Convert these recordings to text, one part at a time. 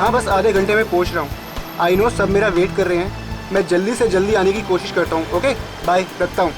हाँ बस आधे घंटे में पहुँच रहा हूँ। आई नो सब मेरा वेट कर रहे हैं। मैं जल्दी से जल्दी आने की कोशिश करता हूँ। ओके बाय, रखता हूँ।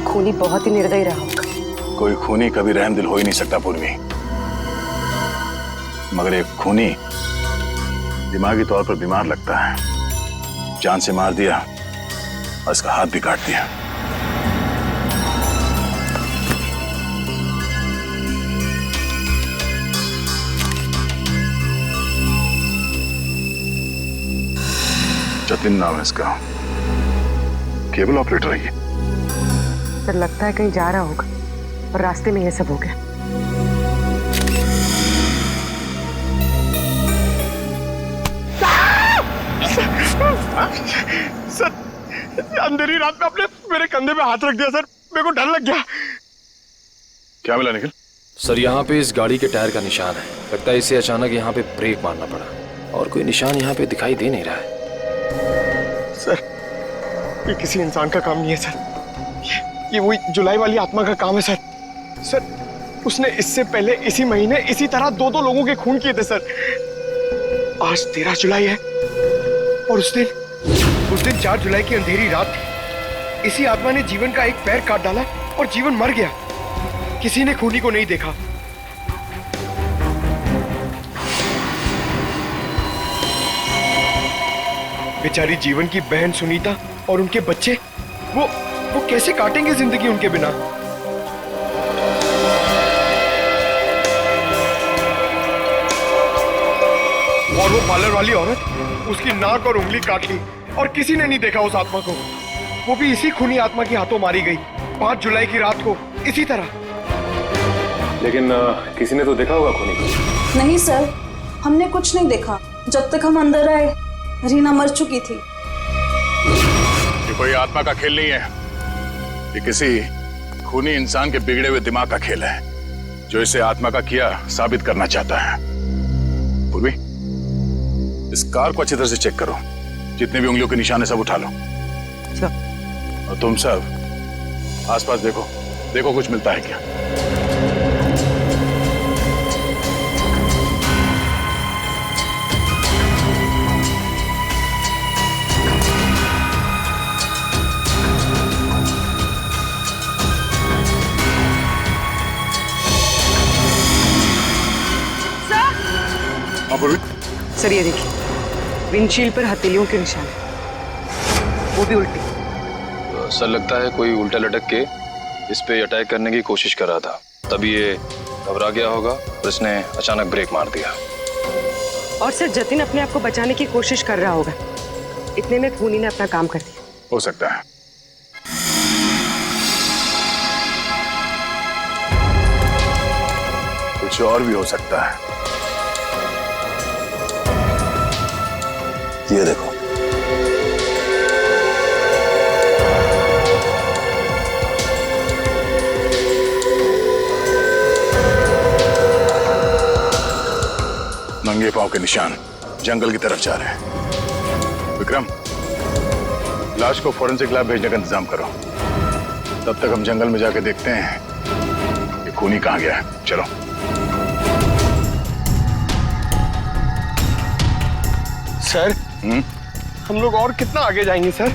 खूनी बहुत ही निर्दयी रहा होगा। कोई खूनी कभी रहमदिल हो ही नहीं सकता पूर्वी, मगर एक खूनी दिमागी तौर पर बीमार लगता है। जान से मार दिया और इसका हाथ भी काट दिया। जतिन नाम है इसका, केबल ऑपरेटर है ये। सर लगता है कहीं जा रहा होगा और रास्ते में ये सब हो गया। सर अंधेरी रात में आपने मेरे कंधे पे हाथ रख दिया सर, मेरे को डर लग गया। क्या मिला निखिल? सर यहाँ पे इस गाड़ी के टायर का निशान है। लगता है इसे अचानक यहाँ पे ब्रेक मारना पड़ा और कोई निशान यहाँ पे दिखाई दे नहीं रहा है। सर ये किसी इंसान का काम नहीं है सर, ये वही जुलाई वाली आत्मा का काम है सर। सर उसने इससे पहले इसी महीने इसी तरह दो लोगों के खून किए थे सर। आज 13 जुलाई है और उस दिन 4 जुलाई की अंधेरी रात थी। इसी आत्मा ने जीवन का एक पैर काट डाला और जीवन मर गया। किसी ने खूनी को नहीं देखा। बेचारी जीवन की बहन सुनीता और उनके बच्चे, वो कैसे काटेंगे जिंदगी उनके बिना। और वो पार्लर वाली औरत, उसकी नाक और उंगली काट ली और किसी ने नहीं देखा उस आत्मा को। वो भी इसी खूनी आत्मा के हाथों मारी गई 5 जुलाई की रात को इसी तरह। लेकिन किसी ने तो देखा होगा खूनी को। नहीं सर, हमने कुछ नहीं देखा। जब तक हम अंदर आए रीना मर चुकी थी। ये कोई आत्मा का खेल नहीं है, ये किसी खूनी इंसान के बिगड़े हुए दिमाग का खेल है जो इसे आत्मा का किया साबित करना चाहता है। पूर्वी इस कार को अच्छी तरह से चेक करो, जितने भी उंगलियों के निशान है सब उठा लो। और तुम सब आसपास देखो कुछ मिलता है क्या। सर ये देखिए, विंडशील्ड पर हथेलियों के निशान, वो भी उल्टी। तो सर लगता है कोई उल्टा लटक के इस पे अटैक करने की कोशिश कर रहा था, तभी ये घबरा गया होगा और इसने अचानक ब्रेक मार दिया। और सर जतिन अपने आप को बचाने की कोशिश कर रहा होगा, इतने में खूनी ने अपना काम कर दिया। हो सकता है। कुछ और भी हो सकता है। ये देखो, नंगे पांव के निशान जंगल की तरफ जा रहे हैं। विक्रम, लाश को फोरेंसिक लैब भेजने का इंतजाम करो। तब तक हम जंगल में जाके देखते हैं ये खूनी कहां गया है। चलो। सर हम लोग और कितना आगे जाएंगे सर?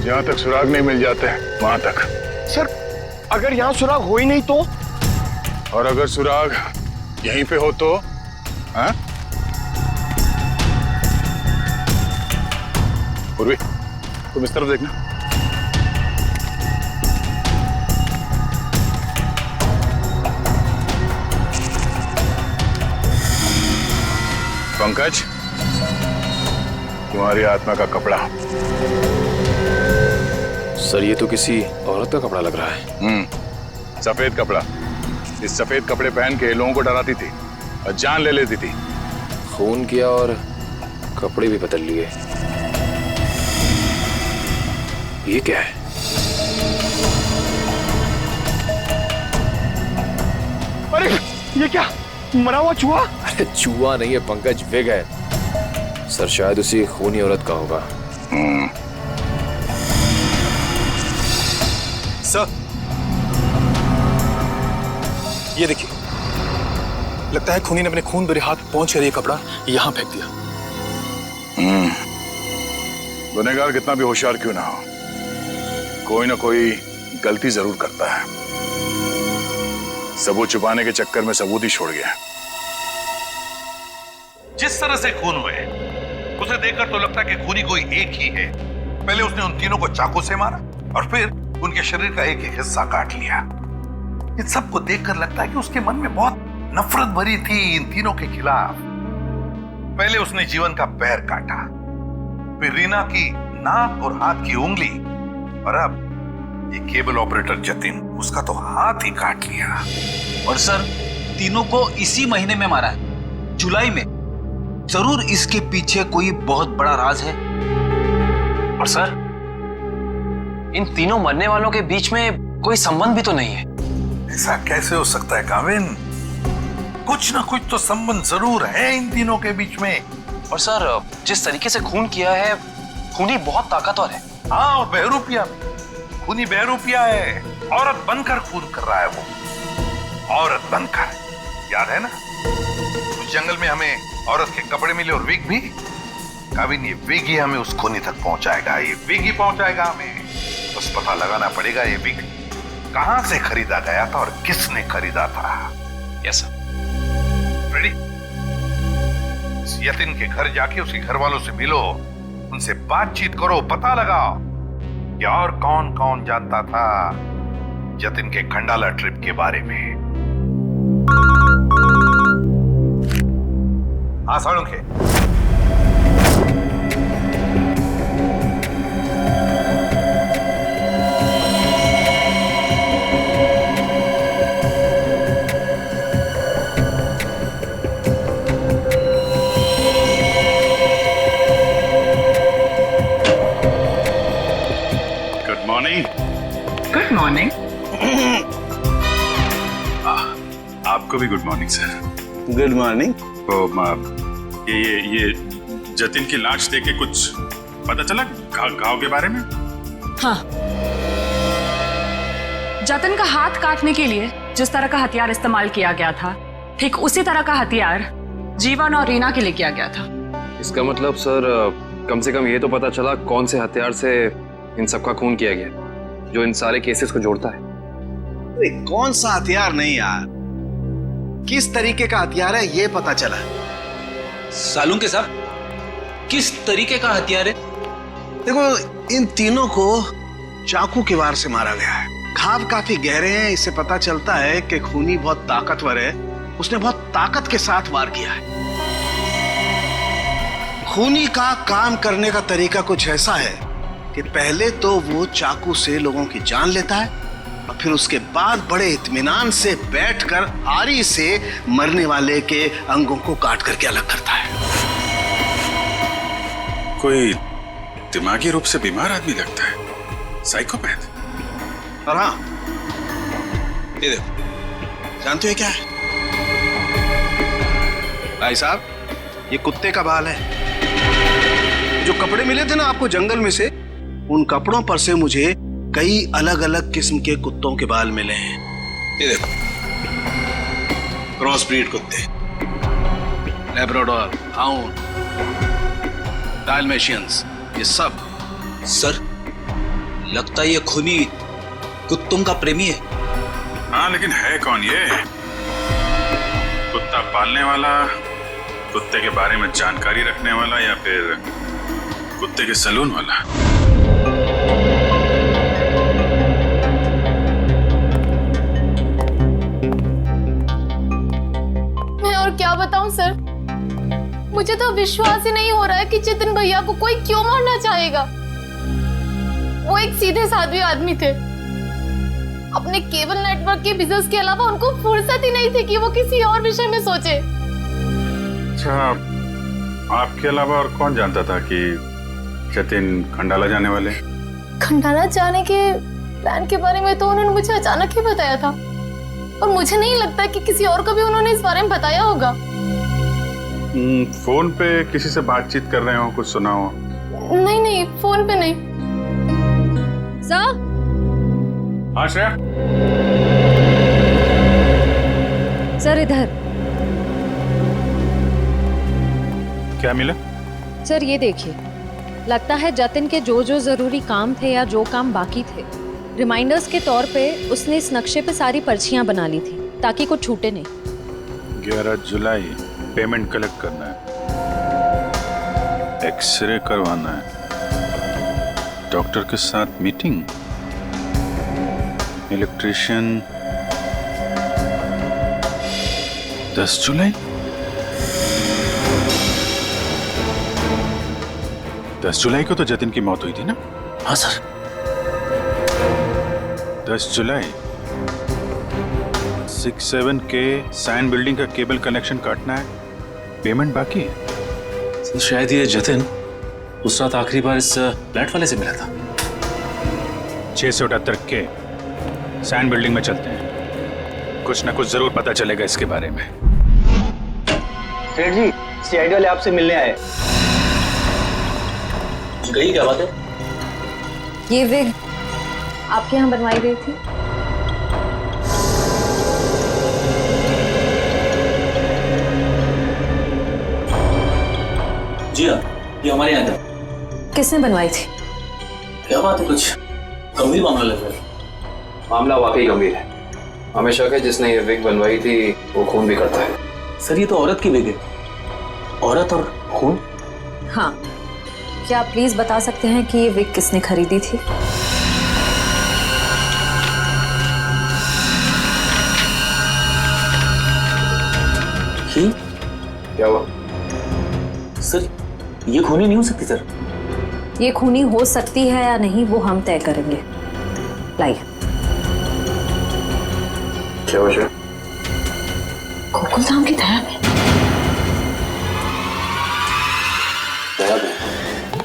जहां तक सुराग नहीं मिल जाते वहां तक। सर अगर यहाँ सुराग हो ही नहीं तो? और अगर सुराग यहीं पे हो तो हाँ? पूर्वी, तुम इस तरफ देखना। पंकज, तुम्हारी आत्मा का कपड़ा। सर ये तो किसी औरत का कपड़ा लग रहा है। सफेद कपड़ा। इस सफेद कपड़े पहन के लोगों को डराती थी और जान ले लेती थी। खून किया और कपड़े भी बदल लिए। ये क्या है? अरे ये क्या, मरा हुआ चूहा? अरे चूहा नहीं है पंकज, विग है। सर शायद उसी खूनी औरत का होगा। सर ये देखिए, लगता है खूनी ने अपने खून भरे हाथ पहुंच कर ये कपड़ा यहां फेंक दिया। गुनहगार कितना भी होशियार क्यों ना हो, कोई ना कोई गलती जरूर करता है। सबूत छुपाने के चक्कर में सबूत ही छोड़ गया। जिस तरह से खून हुए उसे देखकर तो लगता है कि खूनी कोई एक ही है। पहले उसने उन तीनों को चाकू से मारा और फिर उनके शरीर का एक एक हिस्सा काट लिया। इन सबको देखकर लगता है कि उसके मन में बहुत नफरत भरी थी इन तीनों के खिलाफ। पहले उसने जीवन का पैर काटा, फिर रीना की नाक और हाथ की उंगली, और अब ये केबल ऑपरेटर जतिन, उसका तो हाथ ही काट लिया। और सर तीनों को इसी महीने में मारा है, जुलाई में। जरूर इसके पीछे कोई बहुत बड़ा राज है। और सर इन तीनों मरने वालों के बीच में कोई संबंध भी तो नहीं है। ऐसा कैसे हो सकता है काविन? कुछ ना कुछ तो संबंध जरूर है इन तीनों के बीच में। और सर जिस तरीके से खून किया है, खूनी बहुत ताकतवर है। हाँ, और बहरूपिया भी। खूनी बहरूपिया है, औरत बनकर खून कर रहा है वो, औरत बनकर। याद है ना उस जंगल में हमें औरत के कपड़े मिले और विग भी। काविन ये विग ही हमें उस खूनी तक पहुंचाएगा, ये विग ही पहुंचाएगा हमें। बस पता लगाना पड़ेगा ये विग कहां से खरीदा गया था और किसने खरीदा था। Yes sir. रेडी? यतिन के घर जाके उसके घर वालों से मिलो, उनसे बातचीत करो, पता लगाओ कि और कौन कौन जानता था जतिन के खंडाला ट्रिप के बारे में। हाँ Salunkhe, good morning. Good morning. आपको भी good morning sir. Good morning. तो ये जतिन की लाश देख के कुछ पता चला घाव के बारे में? हाँ, जतिन का हाथ काटने के लिए जिस तरह का हथियार इस्तेमाल किया गया था, ठीक उसी तरह का हथियार जीवन और रीना के लिए किया गया था। इसका मतलब सर कम से कम ये तो पता चला कौन से हथियार से इन सबका खून किया गया, जो इन सारे केसेस को जोड़ता है। अरे कौन सा हथियार नहीं यार, किस तरीके का हथियार है ये पता चला। सालुंखे साहब, किस तरीके का हथियार है? देखो इन तीनों को चाकू के वार से मारा गया है। घाव काफी गहरे हैं, इससे पता चलता है कि खूनी बहुत ताकतवर है, उसने बहुत ताकत के साथ वार किया है। खूनी का काम करने का तरीका कुछ ऐसा है कि पहले तो वो चाकू से लोगों की जान लेता है और फिर उसके बाद बड़े इत्मीनान से बैठकर आरी से मरने वाले के अंगों को काट करके अलग करता है। कोई दिमागी रूप से बीमार आदमी लगता है, साइकोपैथ। और हाँ, ये देखो, जानते हो क्या है भाई साहब? ये कुत्ते का बाल है। जो कपड़े मिले थे ना आपको जंगल में से, उन कपड़ों पर से मुझे कई अलग अलग किस्म के कुत्तों के बाल मिले हैं। ये देखो, क्रॉस ब्रीड कुत्ते, लैब्राडोर, हाउंड, डाल्मेशियंस, ये सब। सर लगता है ये खूनी कुत्तों का प्रेमी है। हाँ, लेकिन है कौन ये? कुत्ता पालने वाला कुत्ते के बारे में जानकारी रखने वाला या फिर कुत्ते के सलून वाला? मैं और क्या बताऊं सर, मुझे तो विश्वास ही नहीं हो रहा है कि जितिन भैया को कोई क्यों मारना चाहेगा। वो एक सीधे साधे आदमी थे। अपने केबल नेटवर्क के बिजनेस के अलावा उनको फुर्सत ही नहीं थी कि वो किसी और विषय में सोचे। अच्छा, आपके अलावा और कौन जानता था कि जतिन खंडाला जाने वाले? खंडाला जाने के प्लान के बारे में तो उन्होंने मुझे अचानक ही बताया था, और मुझे नहीं लगता कि किसी और को भी उन्होंने इस बारे में बताया होगा। फोन पे किसी से बातचीत कर रहे हो, कुछ सुना हो? नहीं नहीं, फोन पे नहीं। सर? हाँ श्रेया? सर इधर। क्या मिला? सर ये देखिए, लगता है जतिन के जो जो जरूरी काम थे या जो काम बाकी थे, रिमाइंडर्स के तौर पे उसने इस नक्शे पे सारी पर्चियां बना ली थी ताकि कुछ छूटे नहीं। 11 जुलाई पेमेंट कलेक्ट करना है, एक्सरे करवाना है, डॉक्टर के साथ मीटिंग, इलेक्ट्रिशियन 10 जुलाई। 10 जुलाई को तो जतिन की मौत हुई थी ना? हाँ सर। 10 जुलाई 67 के सैन बिल्डिंग का केबल कनेक्शन काटना है, पेमेंट बाकी है। सर शायद ये जतिन उस रात आखिरी बार इस फ्लैट वाले से मिला था। 678 के सैन बिल्डिंग में चलते हैं, कुछ ना कुछ जरूर पता चलेगा इसके बारे में। सेठ जी, सीआईडी वाले आपसे मिलने आए। गई क्या बात है? ये विग आपके यहाँ बनवाई गई थी? जी हाँ, ये हमारे यहाँ था। किसने बनवाई थी? क्या बात है, कुछ गंभीर मामला लग रहा है। मामला वाकई गंभीर है। हमें शक है जिसने ये विग बनवाई थी वो खून भी करता है। सर ये तो औरत की विग है। औरत और खून? हाँ, क्या आप प्लीज बता सकते हैं कि ये विग किसने खरीदी थी? क्या हुआ? सर ये खूनी नहीं हो सकती सर। ये खूनी हो सकती है या नहीं वो हम तय करेंगे। लाइए। क्या वजह? गोकुल धाम की दया में।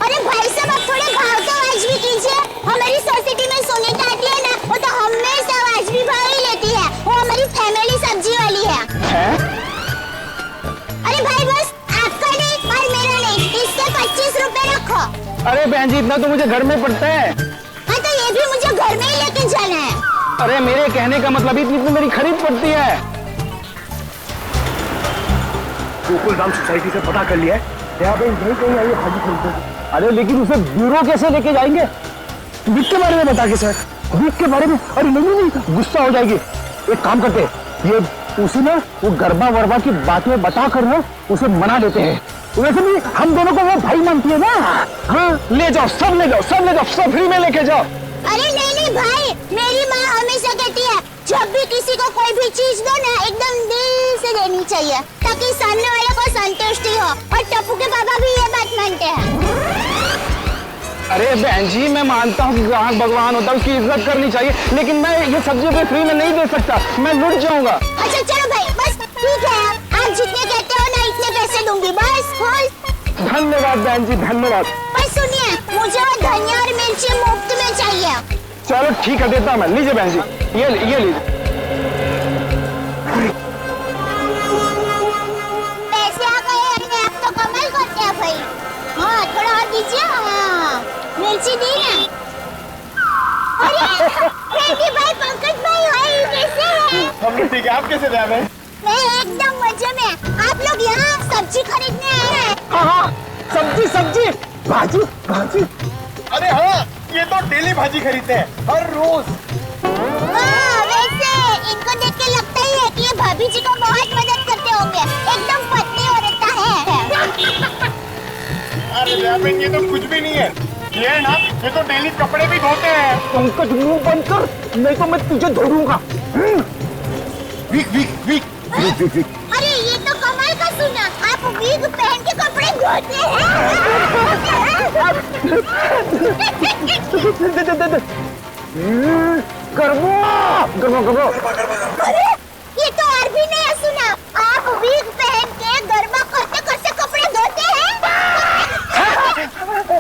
अरे भाई साहब, आप थोड़े भाव तो आवाज भी कीजिए। हमारी सोसाइटी में सोने का आती है ना, वो तो हमेशा आवाज भी भाव ही लेती है। वो हमारी फैमिली सब्जी वाली है। अरे भाई बस आपका नहीं और मेरा नहीं, इससे 25 रुपए रखो। अरे बहन जी, इतना तो मुझे घर में पड़ता है। हाँ तो ये भी मुझे घर में ही लेके जाना है। अरे मेरे कहने का मतलब इतनी तो मेरी खरीद पड़ती है। गोकुल धाम सोसाइटी से पता कर लिया है, यहाँ पे नहीं कहीं आइए भाजी खरीदते। अरे लेकिन उसे ब्यूरो कैसे लेके जाएंगे? विग के बारे में बता के सर। विग के बारे में? अरे नहीं, गुस्सा हो जाएगी। एक काम करते हैं, ये उसे ना वो गरबा वरबा की बातें बता कर ना उसे मना देते हैं। वैसे भी हम दोनों को वो भाई मानती है ना। हाँ, ले जाओ, सब ले जाओ, सब ले जाओ, सब फ्री में लेके जाओ। अरे नहीं भाई, मेरी माँ हमेशा कहती है जब भी किसी को कोई भी चीज दो ना एकदम दिल से देनी चाहिए ताकि सामने वाले को संतुष्टि हो। और टप्पू के पापा भी ये बात मानते हैं। अरे बहन जी, मैं मानता हूँ कि ग्राहक भगवान होता है, उसकी इज्जत करनी चाहिए, लेकिन मैं ये सब्जी भी फ्री में नहीं दे सकता, मैं लुट जाऊंगा। अच्छा चलो भाई, बस ठीक है, आप जितने कहते हो ना इतने पैसे दूंगी बस। धन्यवाद बहन जी, धन्यवाद। बस सुनिए, मुझे वो धनिया और मिर्ची मुफ्त में चाहिए। चलो ठीक है, देता हूँ मैं। लीजिए बहन जी, ये लीजिए। पैसे आ गए अपने आप तो कमाल करते हैं भाई। हाँ थोड़ा और दीजिए। हाँ मिर्ची दी ना। अरे भाई, पंकज भाई, हाय कैसे हैं? हम ठीक है, आप कैसे रह रहे हैं? मैं एकदम मजे में। आप लोग यहाँ सब्जी खरीदने आए हैं? हाँ, सब्जी, भाजी। अरे हाँ, ये तो डेली भाजी खरीदते हैं हर रोज। हाँ, वैसे इनको देख के लगता ही है कि ये भाभी जी को बहुत मदद करते होंगे। एकदम पत्नी औरत है। है। अरे ये तो कुछ भी नहीं है, ये ना, ये तो डेली कपड़े भी धोते हैं। पंकज मुंह बंद कर, नहीं तो मैं तुझे धोऊंगा। वीक वीक वीक वीक वीक वीक। अरे ये तो कमाल का सुना, आप विग पहन के कपड़े धोते हैं। गरबा गरबा गरबा। अरे ये तो और भी नहीं सुना, आप विग पहन के गरबा करते करते कपड़े धोते हैं।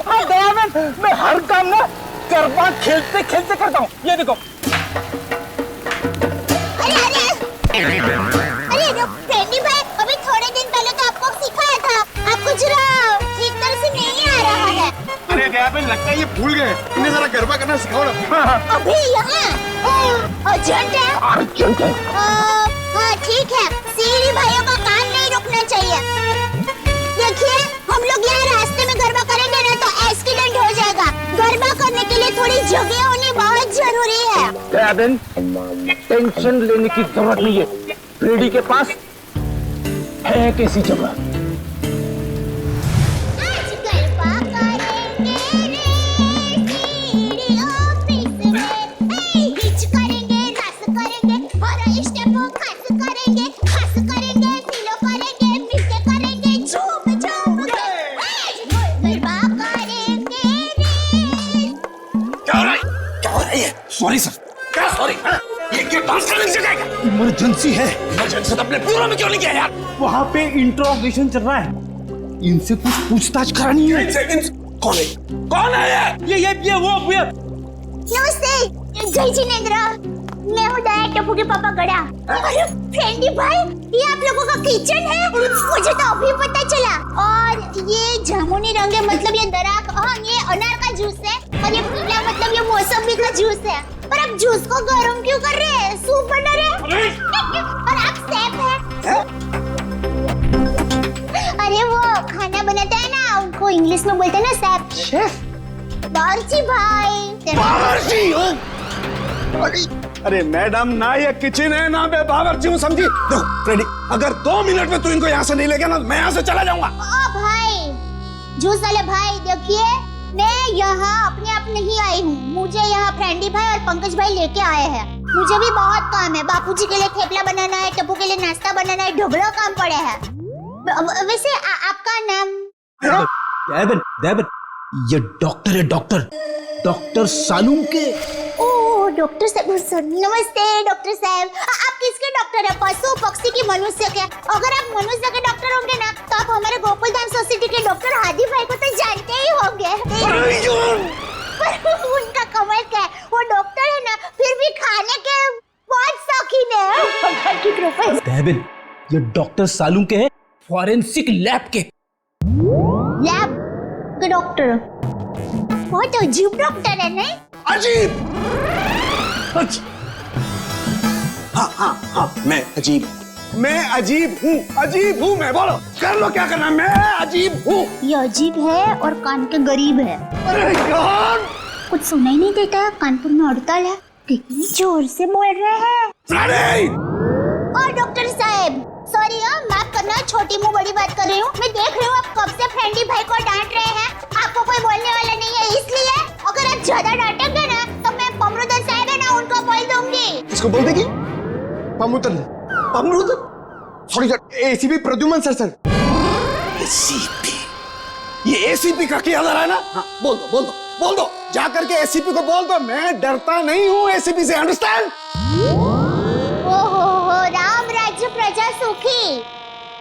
हाँ दयानंद, मैं हर काम ना गरबा खेलते खेलते करता हूँ। ये देखो। अरे फ्रेंडी भाई, अभी थोड़े दिन पहले तो आपको सिखाया था, आपको जरा ठीक तरह से नहीं आ रहा है। अरे दयाबेन, लगता है ये भूल गए, इन्हें जरा गरबा करना सिखाओ ना। अभी यहाँ अर्जेंट है। अर्जेंट है। हाँ ठीक है, सीढ़ी भाइयों का काम नहीं रुकना चाहिए। देखिए, हम लोग यहाँ रास्ते में गरबा करेंगे ना तो एक्सीडेंट हो जाएगा। गरबा करने के लिए थोड़ी जगह होनी बहुत जरूरी है। दयाबेन, टेंशन लेने की जरूरत नहीं है, फ्रेडी के पास है कैसी जगह। सॉरी सर, क्या सॉरी? ये क्यों डांस करने की जगह है? इमरजेंसी है। इमरजेंसी तो अपने ब्यूरो में क्यों नहीं किया यार? वहाँ पे इंट्रोगेशन चल रहा है, इनसे कुछ पूछताछ करानी है। कौन है? कौन है ये वो नमस्ते, जय जिनेंद्र। मैं हूँ दया टप्पू के पापा गड़ा। अरे फ्रेंडी भाई, ये आप लोगों का किचन है? मुझे तो अभी पता चला। और ये जामुनी रंग है, मतलब ये दराक, हाँ ये अनार का जूस है। और ये पीला मतलब ये मौसमी का जूस है। पर आप जूस को गर्म क्यों कर रहे हैं? सूप बना रहे हैं? और आप शेफ हैं? अरे वो खाना बनाता है ना, उनको इंग्लिश में बोलते हैं ना शेफ। शेफ? बावर्ची भाई। बावर्ची हो? अरे मैडम, ना ये किचन है ना मैं बावर्ची हूँ, समझी? देखो फ्रेडी, अगर 2 मिनट में तू इनको यहाँ से नहीं ले गया ना, मैं यहाँ से चला जाऊंगा। ओ भाई, जूस वाले भाई, देखिए मैं यहाँ अपने आप नहीं आई हूँ, मुझे यहाँ फ्रेंडी भाई और पंकज भाई लेके आए हैं। मुझे भी बहुत काम है, बापूजी के लिए थेपला बनाना है, टप्पू के लिए नाश्ता बनाना है, ढोकला काम पड़े हैं। वैसे आपका नाम? दयाबेन, ये डॉक्टर है, डॉक्टर सालूम के। ओह डॉक्टर साहब, नमस्ते डॉक्टर साहब। आप किसके डॉक्टर है, पशु पक्षी की मनुष्य के? अगर आप मनुष्य के डॉक्टर होंगे ना तो आप हमारे गोकुल धाम सोसाइटी के डॉक्टर हादी भाई को तो जानते ही होंगे। पर उनका कमाल क्या है, वो डॉक्टर है ना फिर भी खाने के बहुत शौकीन है। भगवान की कृपा। दयाबेन, ये डॉक्टर सालूम के है, फॉरेंसिक लैब के। लैब के डॉक्टर? बहुत अजीब डॉक्टर है नहीं? अजीब? हाँ, मैं अजीब हूँ, मैं। बोलो, कर लो क्या करना, मैं अजीब हूँ। ये अजीब है और कान के गरीब है। अरे यार, कुछ सुनाई नहीं देता, कानपुर में हड़ताल है, कितनी जोर से बोल रहे हैं। और डॉक्टर साहब, सॉरी माफ करना, छोटी मुंह बड़ी बात कर रही हूँ। मैं देख रही हूँ आप कब से फ्रेंडी भाई को डांट रहे हैं, आपको कोई बोलने वाला नहीं है, इसलिए अगर आप ज्यादा डांटेंगे ना तो मैं पमरुदन साहब है ना उनको बोल दूंगी। किसको बोल देगी? पमरुदन? Sorry ACP Pradyuman sir. ACP? ये एसीपी का क्या है ना? हाँ, बोल दो, जा करके एसीपी को बोल दो, मैं डरता नहीं हूँ एसीपी से, अंडरस्टैंड? ओहो, राम राज्य प्रजा सुखी।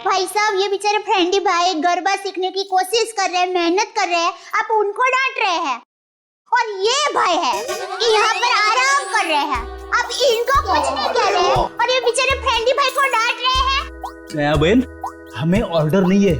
भाई साहब, ये बेचारे फ्रेंडी भाई गरबा सीखने की कोशिश कर रहे हैं, मेहनत कर रहे हैं, आप उनको डांट रहे हैं। और ये भाई है कि यहाँ पर आराम कर रहे हैं, आप इनको कुछ नहीं कह रहे हैं और ये बेचारे फ्रेंडी भाई को डांट रहे हैं। दयाबेन, हमें ऑर्डर नहीं है,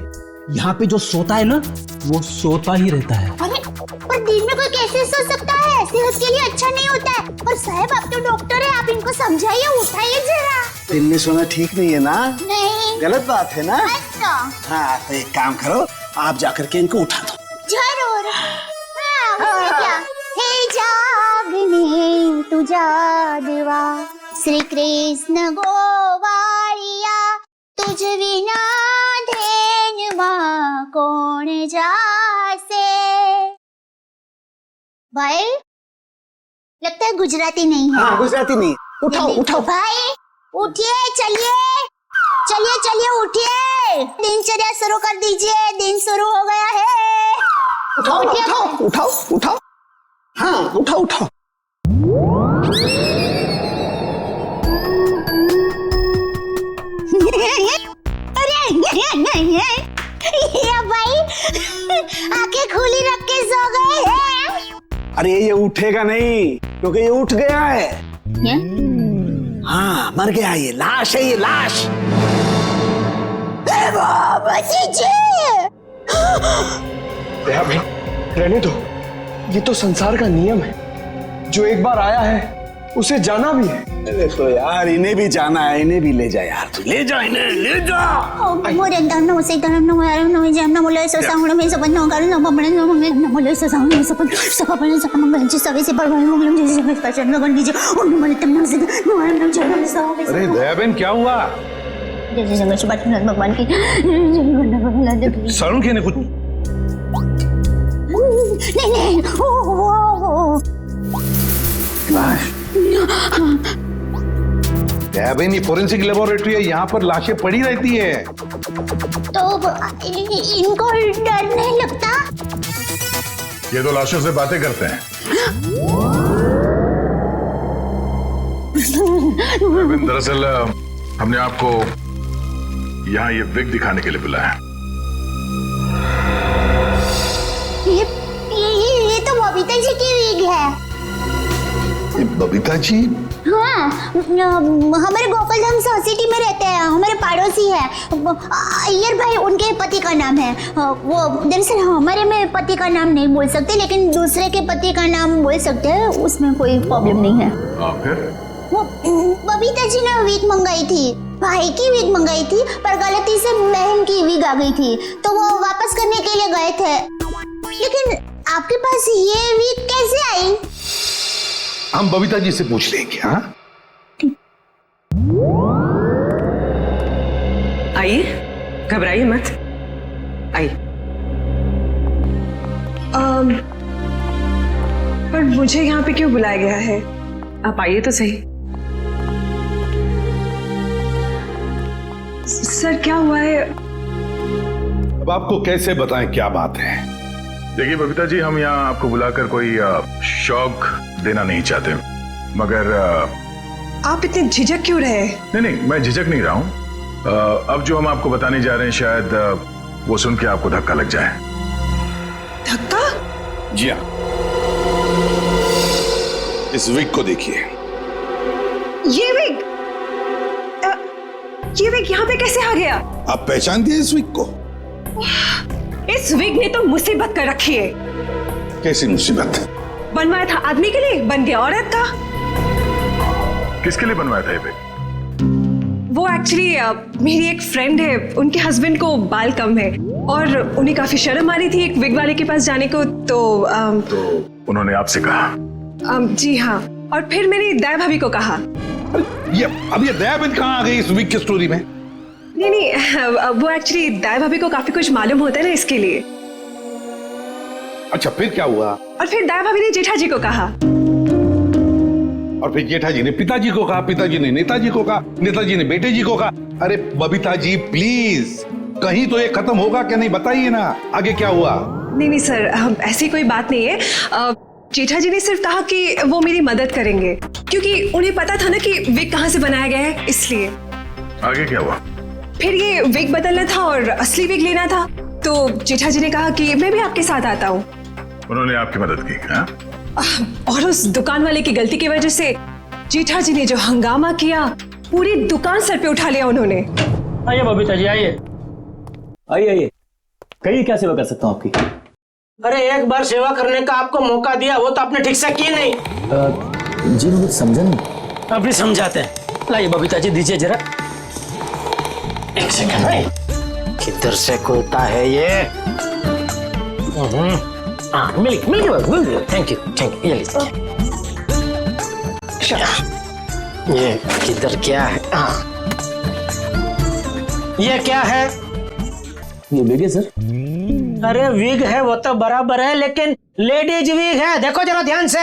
यहाँ पे जो सोता है ना वो सोता ही रहता है। अरे पर दिन में कोई कैसे सो सकता है, सेहत के लिए अच्छा नहीं होता है। और साहब आप तो डॉक्टर है, आप इनको समझाइए, उठाइए जरा। दिन में सोना ठीक नहीं है ना? नहीं, गलत बात है ना? अच्छा। हाँ, तो एक काम करो, आप जाकर के इनको उठा दो। जरूर। हाँ, उसमें क्या? हे जागने तुझा देवा, श्री कृष्ण गोवारिया, तुझ विना धेन माँ कौन जासे। भाई लगता है गुजराती नहीं है। हाँ गुजराती नहीं। उठाओ उठाओ भाई, उठिए, चलिए चलिए चलिए, उठिए, दिनचर्या शुरू कर दीजिए, दिन शुरू हो गया है। उठाओ उठाओ उठाओ उठाओ, हाँ उठाओ उठाओ। ये भाई आंखें खुली रख के सो गए हैं। अरे ये उठेगा नहीं क्योंकि ये उठ गया है। हाँ मर गया, ये लाश है, ये लाश। रहने दो, ये तो संसार का नियम है, जो एक बार आया है उसे जाना भी है। देखो यार, इन्हें भी जाना है, इन्हें भी ले जा यार, तू ले जा इन्हें, ले जा। अरे दयाबेन क्या हुआ? भगवान की सरुण के ने कुछ नहीं, दयाबेन, ये फोरेंसिक लेबोरेटरी है, यहाँ पर लाशें पड़ी रहती है। तो इनको डर नहीं लगता? ये तो लाशों से बातें करते हैं। दरअसल हमने आपको यहाँ ये विग दिखाने के लिए बुलाया। ये तो बबीता जी की विग है। बबीता जी? हाँ, हमारे गोकुलधाम सोसाइटी में रहते हैं, हमारे पड़ोसी है। अय्यर भाई उनके पति का नाम है। वो दरअसल हमारे में पति का नाम नहीं बोल सकते, लेकिन दूसरे के पति का नाम बोल सकते हैं, उसमें कोई प्रॉब्लम नहीं है। फिर वो बबीता जी ने विग मंगाई थी, भाई की विग मंगाई थी, पर गलती से बहन की विग आ गई थी, तो वो वापस करने के लिए गए थे। लेकिन आपके पास ये विग कैसे आई? हम बबीता जी से पूछ लेंगे। हाँ आइए, घबराइए मत, आइए। पर मुझे यहाँ पे क्यों बुलाया गया है? आप आइए तो सही। सर क्या हुआ है? अब आपको कैसे बताएं क्या बात है? देखिए बबीता जी, हम यहाँ आपको बुलाकर कोई शौक देना नहीं चाहते, मगर आप इतने झिझक क्यों रहे? नहीं, मैं झिझक नहीं रहा हूँ। अब जो हम आपको बताने जा रहे हैं, शायद वो सुन के आपको धक्का लग जाए। धक्का? जी हाँ, इस विग को देखिए। ये विग यहाँ पे कैसे आ गया? आप पहचान दिए इस विग को? इस विग ने तो मुसीबत कर रखी है। कैसी मुसीबत? बनवाया था आदमी के लिए, बन गया औरत का। किसके लिए बनवाया था ये विग? वो एक्चुअली मेरी एक फ्रेंड है, उनके हस्बैंड को बाल कम है और उन्हें काफी शर्म आ रही थी एक विग वाले के पास जाने को, तो उन्होंने आपसे कहा? जी हाँ, और फिर मैंने दया भाभी को कहा। ये दया बहन कहाँ आ गई इस विग की स्टोरी में? नहीं, वो एक्चुअली दया भाभी को काफी कुछ मालूम होता है ना, इसके लिए। अच्छा, फिर क्या हुआ? और फिर दया भाभी ने जेठा जी को कहा, और फिर जेठा जी ने पिताजी को कहा, पिताजी ने नेताजी को कहा, नेताजी ने बेटे जी को कहा। अरे बबीता जी प्लीज, कहीं तो ये खत्म होगा क्या? नहीं बताइए ना, आगे क्या हुआ? नहीं सर, ऐसी कोई बात नहीं है। जेठा जी ने सिर्फ कहा कि वो मेरी मदद करेंगे, क्योंकि उन्हें पता था ना कि विग कहाँ से बनाया गया है, इसलिए। आगे क्या हुआ? फिर ये विग बदलना था और असली विग लेना था, तो जेठा जी ने कहा कि मैं भी आपके साथ आता हूँ। उन्होंने आपकी मदद की? हाँ? और उस दुकान वाले की गलती की वजह से जेठा जी ने जो हंगामा किया, पूरी दुकान सर पे उठा लिया उन्होंने। आइए बबीता जी, आइए आइए, कहिए क्या सेवा कर सकता हूँ आपकी? अरे एक बार सेवा करने का आपको मौका दिया, वो तो आपने ठीक से की नहीं। जी मैं कुछ समझा नहीं। अभी समझाते हैं। लाइए बबीता जी, दीजिए जरा। एक सेकंड भाई, किधर से खुलता है ये? मिल गया। Thank you. ये लीजिए। ये किधर क्या है? ये क्या है? ये विग है सर। अरे विग है वो तो बराबर है, लेकिन लेडीज विग है, देखो जरा ध्यान से।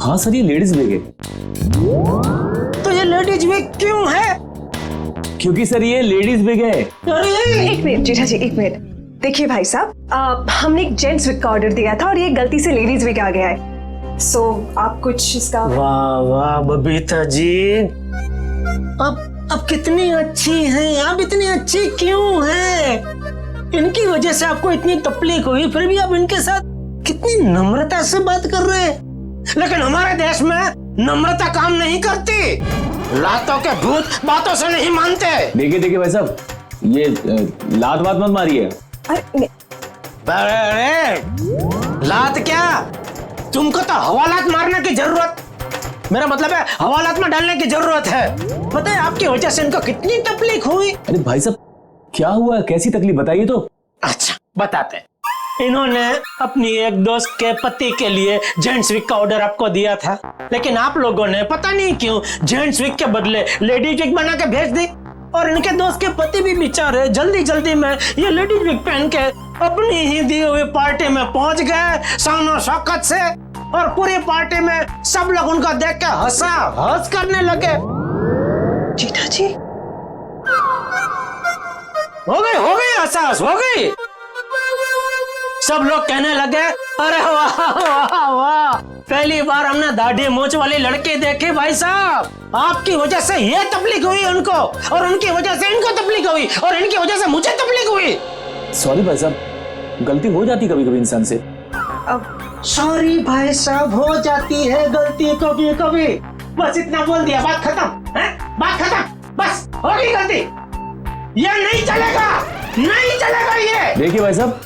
हाँ सर, ये लेडीज विग है। तो ये लेडीज विग क्यों है? क्योंकि सर ये लेडीज विग है। एक मिनट जेठा जी, एक मिनट। देखिए भाई साहब, हमने एक जेंट्स विग का ऑर्डर दिया था और ये गलती से लेडीज विग आ गया है। सो आप कुछ इसका। वाह वाह बबीता जी, अब कितनी अच्छी हैं आप, इतनी अच्छी क्यों हैं? इनकी वजह से आपको इतनी तकलीफ हुई, फिर भी आप इनके साथ कितनी नम्रता से बात कर रहे हैं। लेकिन हमारे देश में नम्रता काम नहीं करती, लातों के भूत बातों से नहीं मानते। देखिए भाई साहब, ये लात बात मत मारिए। अरे लात क्या, तुमको तो हवालात मारने की जरूरत, मेरा मतलब है हवालात में डालने की जरूरत है। पता है आपकी वजह से इनको कितनी तकलीफ हुई। अरे भाई साहब क्या हुआ, कैसी तकलीफ बताइए तो। अच्छा बताते हैं। इन्होंने अपनी एक दोस्त के पति के लिए जेंट्स विग का ऑर्डर आपको दिया था, लेकिन आप लोगों ने पता नहीं क्यों जेंट्स विग के बदले लेडीज विग बना के भेज दी, और इनके दोस्त के पति भी बेचारे जल्दी जल्दी में ये लेडीज विग पहन के अपनी ही दी हुई पार्टी में पहुंच गए शान शौकत से, और पूरी पार्टी में सब लोग उनका देख के हंस करने लगे। जेठा जी हो गई हंस हो गई। सब लोग कहने लगे अरे वाह वाह वाह, पहली बार हमने दाढ़ी मूंछ वाली लड़की देखी भाई साहब। आपकी वजह से ये तकलीफ हुई उनको, और उनकी वजह से इनको तकलीफ हुई, और इनकी वजह से मुझे तकलीफ हुई। सॉरी भाई साहब, गलती हो जाती कभी कभी इंसान से। सॉरी भाई साहब, हो जाती है गलती कभी कभी, बस इतना बोल दिया, बात खत्म है, बात खत्म, बस हो गई गलती। ये नहीं चलेगा, नहीं चलेगा ये। देखिए भाई साहब,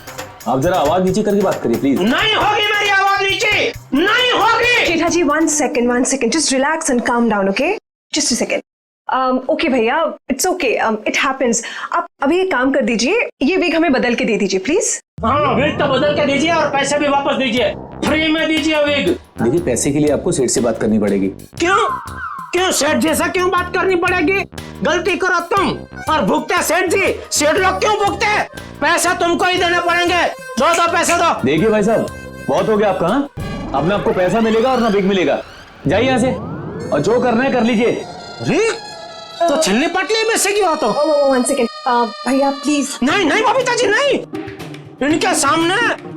आप जरा आवाज नीचे करके बात करिए प्लीज। नहीं होगी मेरी आवाज नीचे, नहीं होगी। जेठा जी one second, just relax and calm down, okay? Just a second. Okay भैया, इट्स ओके, इट हैपेंस। आप अभी एक काम कर दीजिए, ये विग हमें बदल के दे दीजिए प्लीज। हाँ विग तो बदल के दीजिए, और पैसे भी वापस दीजिए, फ्री में दीजिए विग। देखिए पैसे के लिए आपको सेठ से बात करनी पड़ेगी। क्यों सेठ जैसा क्यों बात करनी पड़ेगी? गलती करो तुम और भुगते सेठ जी, सेठ लोग क्यों भुगते? पैसा तुमको ही देने पड़ेंगे, दो पैसे दो। देखिए भाई साहब, बहुत हो गया आपका। हाँ, अब ना आपको पैसा मिलेगा और ना विग मिलेगा, जाइए यहाँ से, और जो करना है कर लीजिए। तो छिलनी पटली में से क्यों तो? वन सेकेंड भैया प्लीज। नहीं बबीता जी नहीं, इनके सामने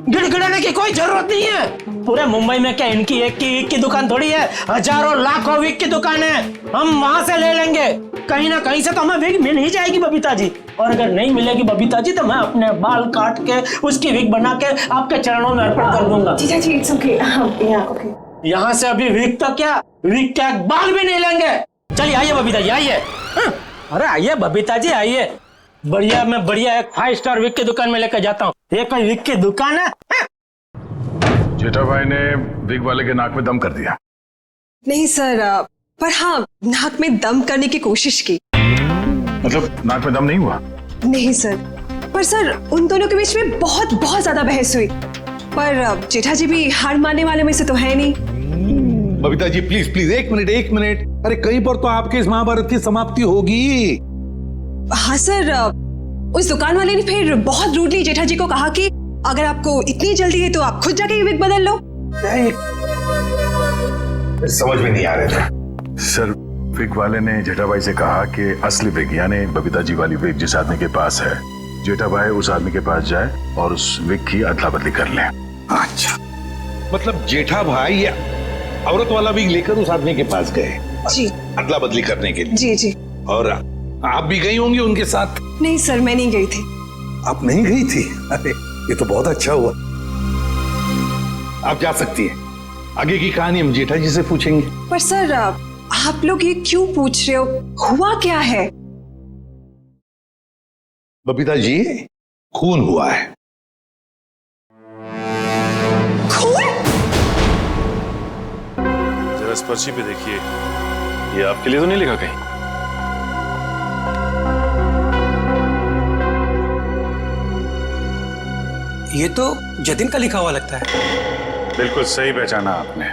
गिड़गिड़ाने की कोई जरूरत नहीं है। पूरे मुंबई में क्या इनकी एक की विग की दुकान थोड़ी है, हजारों लाखों विग की दुकान है, हम वहां से ले लेंगे। कहीं ना कहीं से तो हमें विग मिल ही जाएगी बबीता जी, और अगर नहीं मिलेगी बबीता जी तो मैं अपने बाल काट के उसकी विग बना के आपके चरणों में अर्पण कर दूंगा। जीजा जी इट्स ओके, ओके। यहाँ से अभी विग तो क्या, विग क्या बाल भी नहीं लेंगे। चलिए आइए बबीता जी आइए। अरे आइए बबीता जी आइए, बढ़िया मैं बढ़िया एक 5 स्टार विग की दुकान में लेकर जाता हूँ। ये कोई विग की दुकान है? जेठा भाई ने विग वाले के नाक में दम कर दिया। नहीं सर, पर हाँ नाक में दम करने की कोशिश की। मतलब नाक में दम नहीं हुआ? नहीं सर, पर सर उन दोनों के बीच में बहुत ज्यादा बहस हुई, पर जेठा जी भी हार मानने वाले में से तो है नहीं। बबीता जी प्लीज एक मिनट, अरे कहीं पर तो आपके इस महाभारत की समाप्ति होगी। हाँ सर, उस दुकान वाले ने फिर बहुत रूडली जेठा जी को कहा कि अगर आपको इतनी जल्दी है तो आप खुद जाके विग बदल लो। समझ में नहीं आ रहा था। सर विग वाले ने जेठा भाई से कहा कि असली विग यानी बबीता जी वाली विग जिस आदमी के पास है, जेठा भाई उस आदमी के पास जाए और उस विग की अदला बदली कर ले। अच्छा, मतलब जेठा भाई या औरत वाला विग लेकर उस आदमी के पास गए जी, अदला बदली करने के लिए। जी जी। और आप भी गई होंगी उनके साथ? नहीं सर, मैं नहीं गई थी। आप नहीं गई थी? अरे ये तो बहुत अच्छा हुआ। आप जा सकती हैं, आगे की कहानी हम जेठा जी से पूछेंगे। पर सर आप लोग ये क्यों पूछ रहे हो, हुआ क्या है? बबीता जी खून हुआ है। जरा इस पर्ची पे देखिए, ये आपके लिए तो नहीं लिखा कहीं? ये तो जतिन का लिखा हुआ लगता है। बिल्कुल सही पहचाना आपने।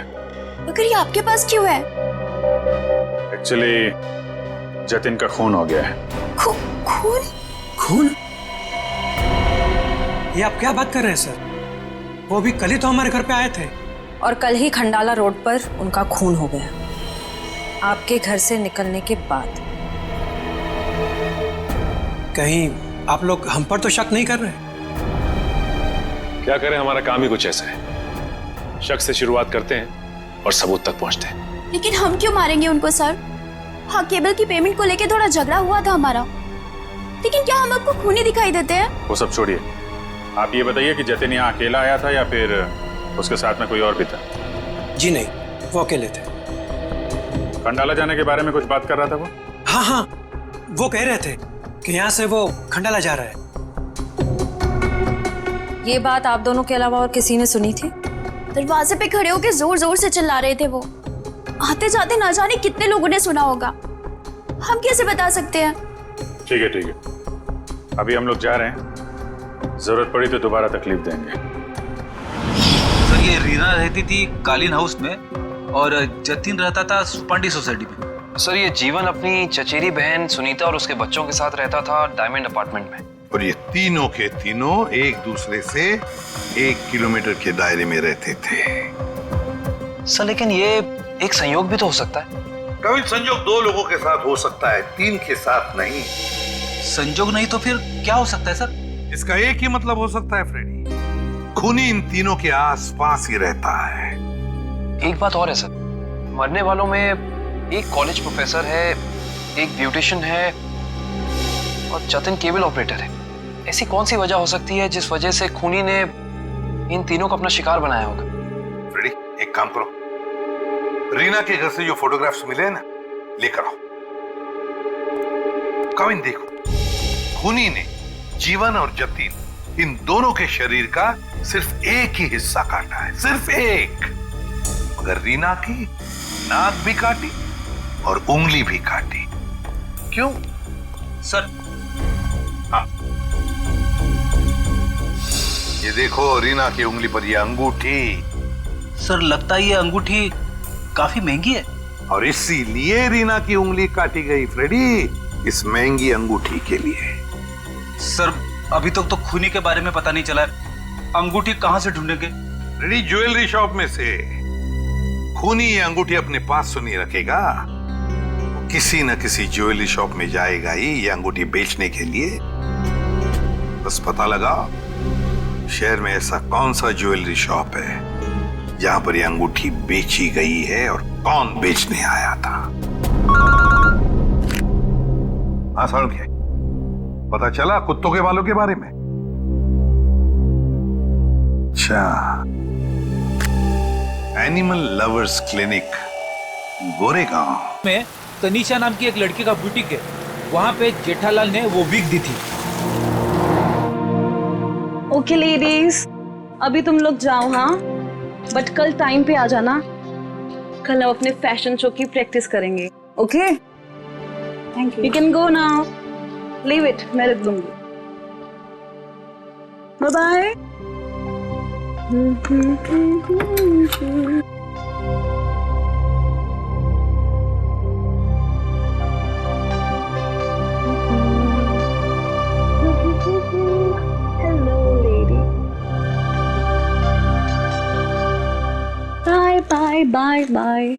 मगर ये आपके पास क्यों है? एक्चुअली जतिन का खून हो गया है। खून? खून? ये आप क्या बात कर रहे हैं सर? वो भी कल ही तो हमारे घर पे आए थे। और कल ही खंडाला रोड पर उनका खून हो गया, आपके घर से निकलने के बाद। कहीं आप लोग हम पर तो शक नहीं कर रहे? क्या करें, हमारा काम ही कुछ ऐसा है। शक से शुरुआत करते हैं और सबूत तक पहुंचते हैं। लेकिन हम क्यों मारेंगे उनको सर? हाँ, केबल की पेमेंट को लेके थोड़ा झगड़ा हुआ था हमारा, लेकिन क्या हम आपको खूनी दिखाई देते हैं? वो सब छोड़िए, आप ये बताइए कि जतिन यहाँ अकेला आया था या फिर उसके साथ में कोई और भी था? जी नहीं, वो अकेले थे। खंडाला जाने के बारे में कुछ बात कर रहा था वो? हाँ हाँ, वो कह रहे थे कि यहाँ से वो खंडाला जा रहा है। ये बात आप दोनों के अलावा और किसी ने सुनी थी? दरवाजे पे खड़े होकर जोर जोर से चिल्ला रहे थे वो। आते जाते ना जाने कितने लोगों ने सुना होगा, हम कैसे बता सकते हैं? ठीक है ठीक है, अभी हम लोग जा रहे हैं, जरूरत पड़ी तो दोबारा तकलीफ देंगे। सर, ये रीना रहती थी कालीन हाउस में और जतिन रहता था सुपांडी सोसाइटी में। सर, ये जीवन अपनी चचेरी बहन सुनीता और उसके बच्चों के साथ रहता था डायमंड अपार्टमेंट में। और ये तीनों के तीनों एक दूसरे से 1 किलोमीटर के दायरे में रहते थे। सर, लेकिन ये एक संयोग भी तो हो सकता है। कभी संयोग 2 लोगों के साथ हो सकता है, 3 के साथ नहीं। संयोग नहीं तो फिर क्या हो सकता है सर? इसका एक ही मतलब हो सकता है फ्रेडी, खूनी इन तीनों के आसपास ही रहता है। एक बात और है सर, मरने वालों में एक कॉलेज प्रोफेसर है, एक ब्यूटिशियन है और जतिन केबल ऑपरेटर है। ऐसी कौन सी वजह हो सकती है जिस वजह से खूनी ने इन तीनों को अपना शिकार बनाया होगा? फ्रेडी, एक काम करो, रीना के घर से जो फोटोग्राफ्स मिले हैं ना, लेकर आओ। कविन देखो, खूनी ने जीवन और जतिन इन दोनों के शरीर का सिर्फ एक ही हिस्सा काटा है, सिर्फ एक। मगर रीना की नाक भी काटी और उंगली भी काटी। क्यों सर? हाँ, ये देखो रीना की उंगली पर ये अंगूठी। सर, लगता है ये अंगूठी काफी महंगी है। और इसीलिए रीना की उंगली काटी गई फ्रेडी, इस महंगी अंगूठी के लिए। सर, अभी तक तो खूनी के बारे में पता नहीं चला है, अंगूठी कहां से ढूंढेंगे? फ्रेडी, ज्वेलरी शॉप में से खूनी ये अंगूठी अपने पास तो नहीं रखेगा, वो किसी न किसी ज्वेलरी शॉप में जाएगा ही ये अंगूठी बेचने के लिए। बस पता लगाओ शहर में ऐसा कौन सा ज्वेलरी शॉप है जहां पर ये अंगूठी बेची गई है और कौन बेचने आया था। हाँ सड़क है, पता चला कुत्तों के बालों के बारे में? अच्छा, एनिमल लवर्स क्लिनिक गोरेगांव में तनीषा नाम की एक लड़की का बुटीक है, वहां पे जेठालाल ने वो विग दी थी। ओके लेडीज, अभी तुम लोग जाओ, हाँ, बट कल टाइम पे आ जाना। कल हम अपने फैशन शो की प्रैक्टिस करेंगे। Okay, thank you. You can go now, leave it, मैं रख दूंगी। Bye bye. Bye, bye, bye.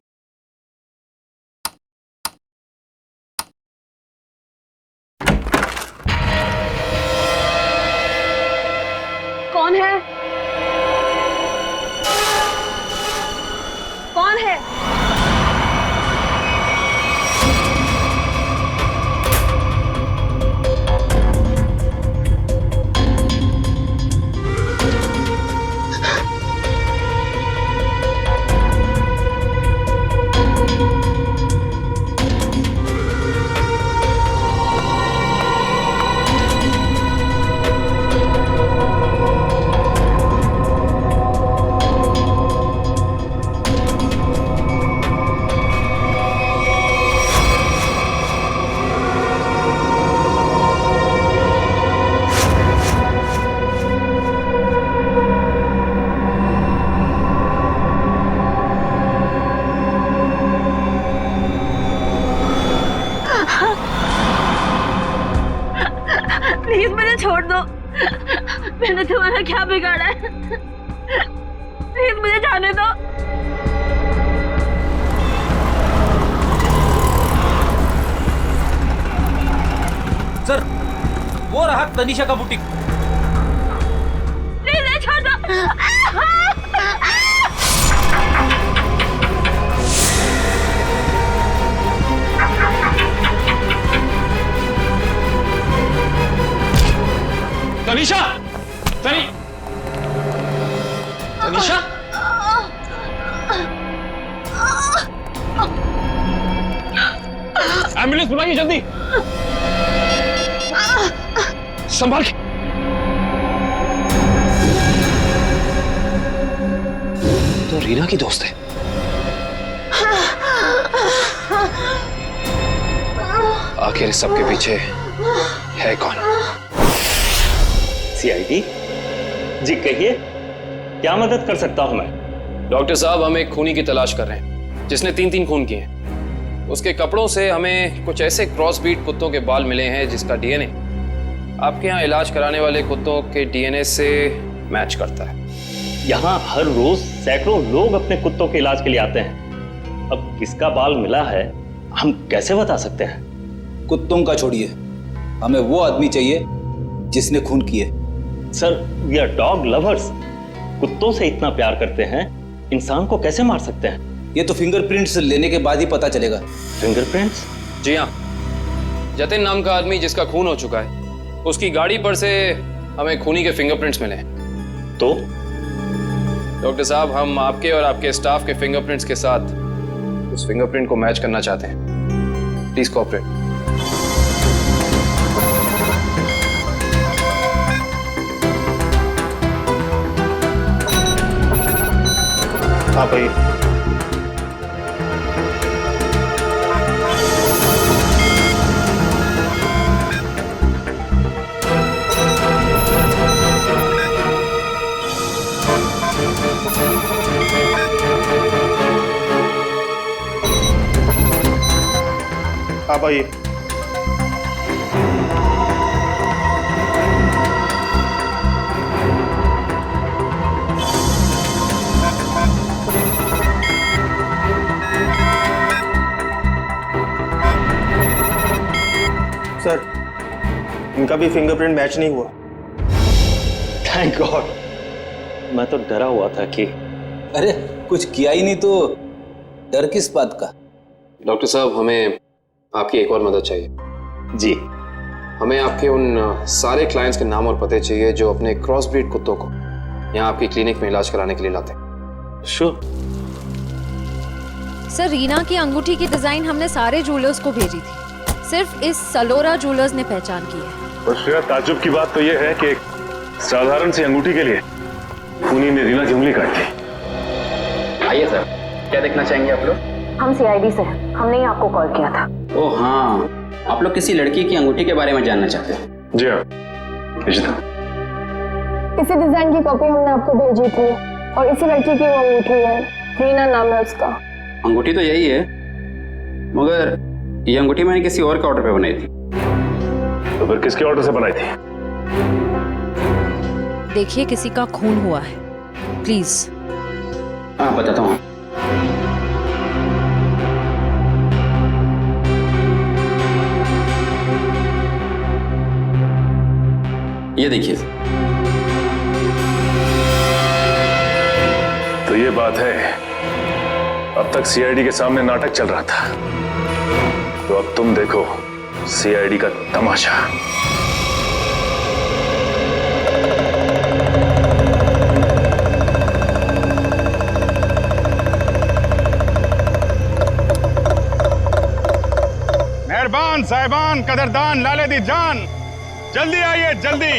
कौन है? कौन है? मैंने तुम्हारा क्या बिगाड़ा है? प्लीज मुझे जाने दो। सर, वो रहा तनीषा का बुटीक। प्लीज छोड़ दो। तनीषा, तनीषा, एम्बुलेंस बुलाइए जल्दी। संभाल के। तो रीना की दोस्त है। आखिर इस सबके पीछे है कौन? सीआईडी जी, कहिए क्या मदद कर सकता हूं मैं? डॉक्टर साहब, हम एक खूनी की तलाश कर रहे हैं जिसने 3 खून किए हैं। उसके कपड़ों से हमें कुछ ऐसे क्रॉसब्रीड कुत्तों के बाल मिले हैं जिसका डीएनए आपके यहाँ इलाज कराने वाले कुत्तों के डीएनए से मैच करता है। यहाँ हर रोज सैकड़ों लोग अपने कुत्तों के इलाज के लिए आते हैं। अब किसका बाल मिला है हम कैसे बता सकते हैं? कुत्तों का छोड़िए, हमें वो आदमी चाहिए जिसने खून किए। Sir, we are dog lovers. कुत्तों से इतना प्यार करते हैं, इंसान को कैसे मार सकते हैं? ये तो फिंगरप्रिंट्स लेने के बाद ही पता चलेगा। फिंगरप्रिंट्स? जी हाँ, जतिन नाम का आदमी जिसका खून हो चुका है, उसकी गाड़ी पर से हमें खूनी के फिंगरप्रिंट्स मिले। तो डॉक्टर साहब, हम आपके और आपके स्टाफ के फिंगरप्रिंट्स के साथ उस फिंगरप्रिंट को मैच करना चाहते हैं। Please cooperate. हाँ भाई। हाँ भाई। सर, इनका भी फिंगरप्रिंट मैच नहीं हुआ। Thank God. मैं तो डरा हुआ था कि अरे कुछ किया ही नहीं तो डर किस बात का? डॉक्टर साहब, हमें आपकी एक और मदद चाहिए। जी। हमें आपके उन सारे क्लाइंट्स के नाम और पते चाहिए जो अपने क्रॉसब्रीड कुत्तों को यहाँ आपकी क्लिनिक में इलाज कराने के लिए लाते हैं। श्योर। सर, रीना की अंगूठी की डिजाइन हमने सारे जूलर्स को भेजी थी, सिर्फ इस सलोरा जूलर्स ने पहचान की है। और श्रेया, ताज्जुब की बात तो यह है कि एक साधारण सी अंगूठी के लिए खूनी ने रीना की उंगली काट दी। आइए सर, क्या देखना चाहेंगे आप लोग? हम सीआईडी से हैं, हमने ही आपको कॉल किया था। ओह हाँ, आप लोग किसी लड़की की अंगूठी के बारे में जानना चाहते हैं? जी हाँ, इसी डिजाइन की कॉपी हमने आपको भेजी थी और इसी लड़की की वो अंगूठी है, रीना नाम है उसका। अंगूठी तो यही है, मगर ये अंगूठी मैंने किसी और के ऑर्डर पे बनाई थी। तो फिर किसके ऑर्डर से बनाई थी? देखिए, किसी का खून हुआ है, प्लीज। हाँ, बताता हूँ। ये देखिए। तो ये बात है, अब तक सीआईडी के सामने नाटक चल रहा था, तो अब तुम देखो सीआईडी का तमाशा। मेहरबान साहिबान, कदरदान, लाले दी जान, जल्दी आइए जल्दी।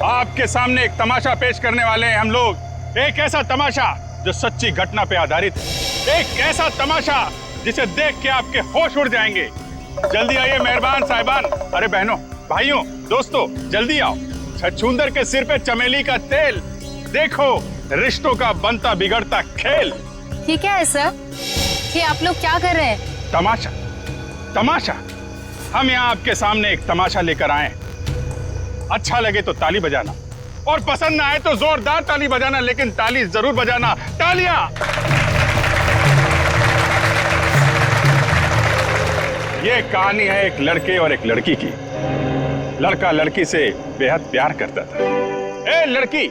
आपके सामने एक तमाशा पेश करने वाले हैं हम लोग। एक ऐसा तमाशा जो सच्ची घटना पे आधारित है, एक ऐसा तमाशा जिसे देख के आपके होश उड़ जाएंगे। जल्दी आइए मेहरबान साहिबान। अरे बहनों, भाइयों, दोस्तों, जल्दी आओ। छछूंदर के सिर पे चमेली का तेल, देखो रिश्तों का बनता बिगड़ता खेल। ये क्या है सर? ये आप लोग क्या कर रहे हैं? तमाशा, तमाशा। हम यहाँ आपके सामने एक तमाशा लेकर आए। अच्छा लगे तो ताली बजाना, और पसंद ना आए तो जोरदार ताली बजाना, लेकिन ताली जरूर बजाना। तालियां। ये कहानी है एक लड़के और एक लड़की की। लड़का लड़की से बेहद प्यार करता था। ए लड़की,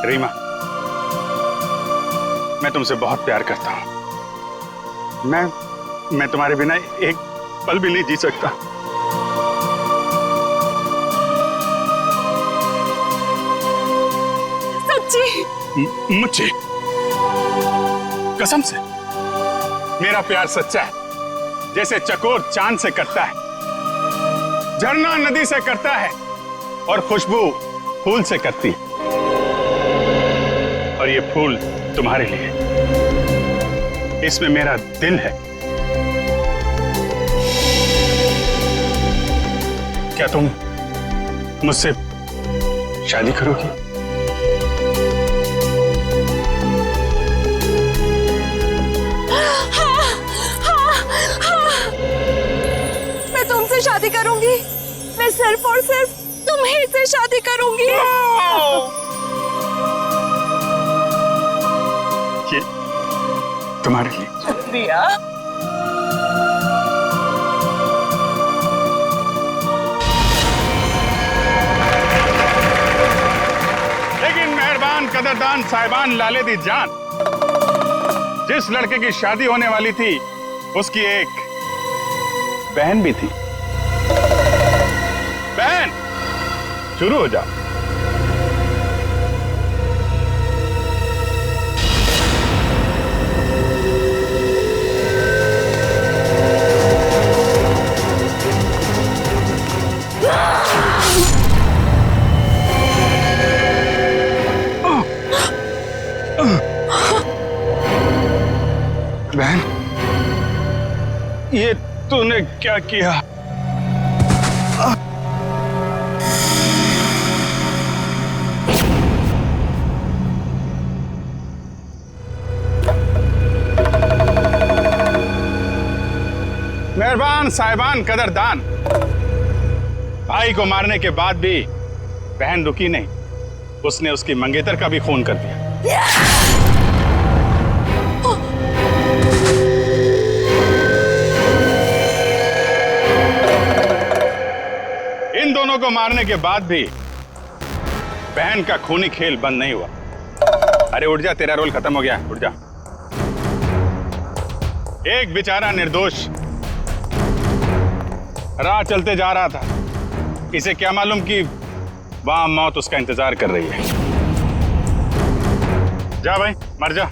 रीमा, मैं तुमसे बहुत प्यार करता हूं। मैं तुम्हारे बिना एक पल भी नहीं जी सकता। सच्ची? मुझे कसम से मेरा प्यार सच्चा है, जैसे चकोर चांद से करता है, झरना नदी से करता है और खुशबू फूल से करती है। और ये फूल तुम्हारे लिए, इसमें मेरा दिल है। क्या तुम मुझसे शादी करोगी? मैं तुमसे शादी करूंगी। मैं सिर्फ और सिर्फ तुम्हीं से शादी करूंगी। ये तुम्हारे लिए। शुक्रिया। लेकिन मेहरबान कदरदान साहिबान लाले दी जान, जिस लड़के की शादी होने वाली थी उसकी एक बहन भी थी। बहन, शुरू हो जा। बहन, ये तूने क्या किया? मेहरबान साहिबान कदरदान, भाई को मारने के बाद भी बहन रुकी नहीं, उसने उसकी मंगेतर का भी खून कर दिया। इन दोनों को मारने के बाद भी बहन का खूनी खेल बंद नहीं हुआ। अरे उठ जा, तेरा रोल खत्म हो गया, उठ जा। एक बेचारा निर्दोष राह चलते जा रहा था, इसे क्या मालूम कि वहां मौत उसका इंतजार कर रही है। जा भाई, मर जा।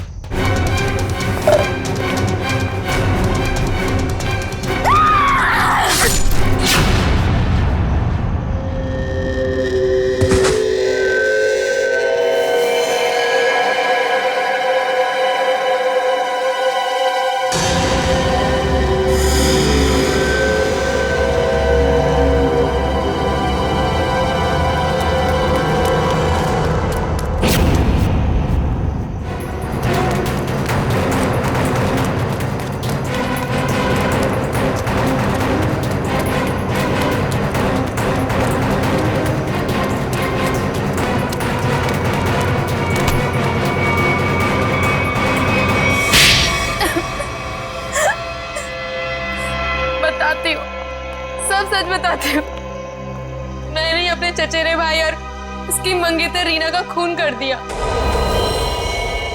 बताती हूँ, सब सच बताती हूँ। मैंने ही अपने चचेरे भाई और उसकी मंगेतर रीना का खून कर दिया,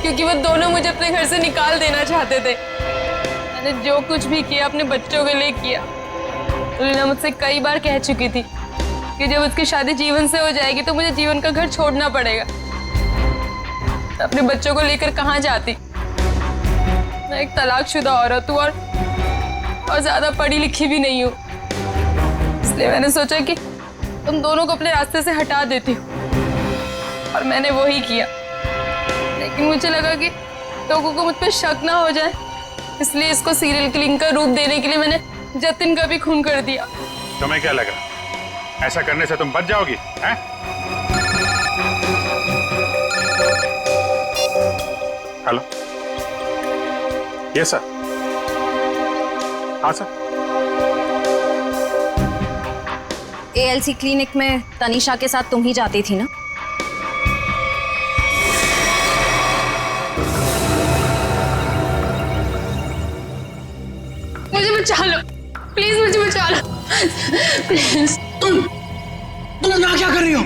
क्योंकि वो दोनों मुझे अपने घर से निकाल देना चाहते थे। मैंने जो कुछ भी किया अपने बच्चों के लिए किया। रीना मुझसे कई बार कह चुकी थी कि जब उसकी शादी जीवन से हो जाएगी तो मुझे जीवन का घर छोड़ना पड़ेगा। अपने बच्चों को लेकर कहाँ जाती? मैं एक तलाकशुदा औरत हूँ और ज्यादा पढ़ी लिखी भी नहीं हूँ, इसलिए मैंने सोचा कि तुम दोनों को अपने रास्ते से हटा देती हूँ, और मैंने वो ही किया। लेकिन मुझे लगा कि लोगों को मुझ पर शक ना हो जाए, इसलिए इसको सीरियल किलिंग का रूप देने के लिए मैंने जतिन का भी खून कर दिया। तुम्हें क्या लगा ऐसा करने से तुम बच जाओगी? हैं? Hello, yes sir. हाँ सर। एएलसी क्लिनिक में तनीषा के साथ तुम ही जाती थी ना? मुझे बचा लो प्लीज, मुझे बचा लो प्लीज। तुम यहाँ क्या कर रही हो?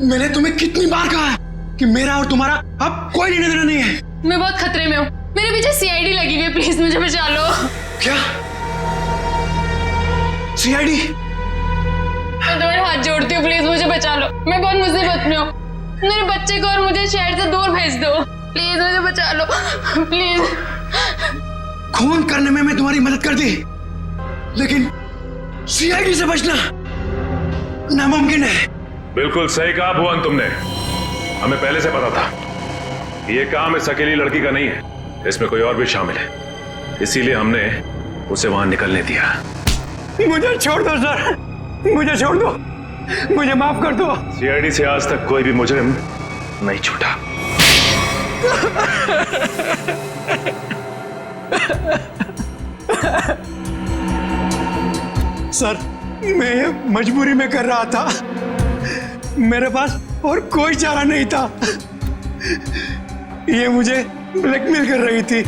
मैंने तुम्हें कितनी बार कहा है कि मेरा और तुम्हारा अब कोई लेना देना नहीं है। मैं बहुत खतरे में हूँ, मेरे पीछे सीआईडी लगी हुई है, प्लीज मुझे बचा लो। क्या सीआईडी? मैं तुम्हारे हाथ जोड़ती हूँ, प्लीज मुझे बचा लो। मैं बहुत मुसीबत में हूँ, मेरे बच्चे को और मुझे शहर से दूर भेज दो, प्लीज मुझे बचा लो प्लीज। खून करने में मैं तुम्हारी मदद कर दी, लेकिन सीआईडी से बचना नामुमकिन है। बिल्कुल सही कहा भुवन तुमने। हमें पहले से पता था ये काम इस अकेली लड़की का नहीं है, इसमें कोई और भी शामिल है, इसीलिए हमने उसे वहां निकलने दिया। मुझे छोड़ दो सर, मुझे छोड़ दो, मुझे माफ कर दो। सीआईडी से आज तक कोई भी मुजरिम नहीं छूटा। सर मैं ये मजबूरी में कर रहा था, मेरे पास और कोई चारा नहीं था। ये मुझे ब्लैकमेल कर रही थी।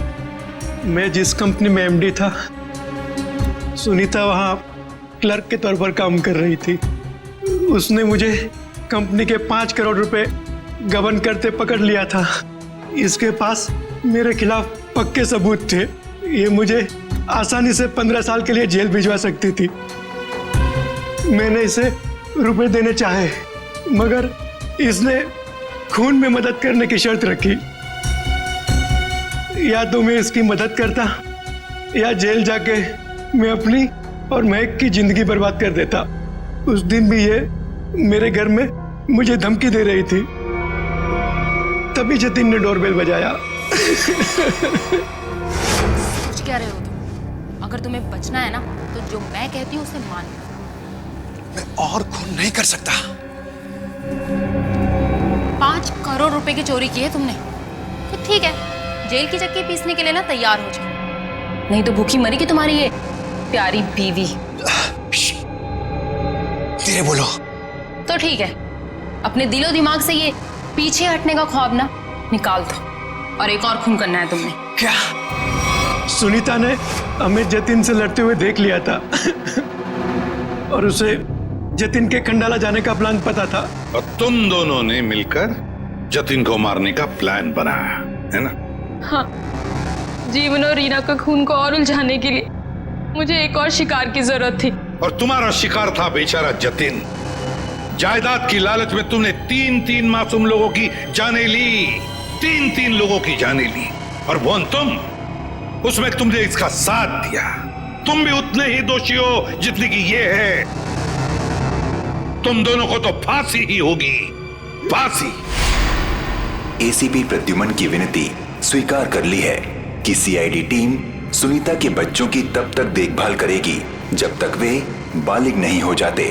मैं जिस कंपनी में एमडी था, सुनीता वहां क्लर्क के तौर पर काम कर रही थी। उसने मुझे कंपनी के 5 करोड़ रुपए गबन करते पकड़ लिया था। इसके पास मेरे खिलाफ पक्के सबूत थे। ये मुझे आसानी से 15 साल के लिए जेल भिजवा सकती थी। मैंने इसे रुपए देने चाहे, मगर इसने खून में मदद करने की शर्त रखी। या तो मैं इसकी मदद करता या जेल जाके मैं अपनी और महक की जिंदगी बर्बाद कर देता। उस दिन भी ये मेरे घर में मुझे धमकी दे रही थी। तभी जतिन ने डोरबेल बजाया। सोच क्या रहे हो तुम? अगर तुम्हें बचना है ना तो जो मैं कहती हूँ उसे मान लो। मैं और खून नहीं कर सकता। 5 करोड़ रुपए की चोरी की है तुमने, तो ठीक है, जेल की चक्की पीसने के लिए ना तैयार हो जाओ, नहीं तो भूखी मरेगी तुम्हारी ये प्यारी बीवी। धीरे बोलो। तो ठीक है, अपने दिलो दिमाग से ये पीछे हटने का ख्वाब ना निकाल दो, और एक और खून करना है तुमने। क्या? सुनीता ने हमें जतिन से लड़ते हुए देख लिया था और उसे जतिन के खंडाला जाने का प्लान पता था। और तुम दोनों ने मिलकर जतिन को मारने का प्लान बनाया है ना? हाँ, जीवन और रीना का खून को और उलझाने के लिए मुझे एक और शिकार की जरूरत थी। और तुम्हारा शिकार था बेचारा जतिन। जायदाद की लालच में तुमने 3 मासूम लोगों की जानें ली, 3 लोगों की जानें ली। और वो तुम, उसमें तुमने इसका साथ दिया। तुम भी उतने ही दोषी हो जितने की ये है। तुम दोनों को तो फांसी ही होगी, फांसी। एसीपी प्रद्युमन की विनती स्वीकार कर ली है कि सीआईडी टीम सुनीता के बच्चों की तब तक देखभाल करेगी जब तक वे बालिग नहीं हो जाते।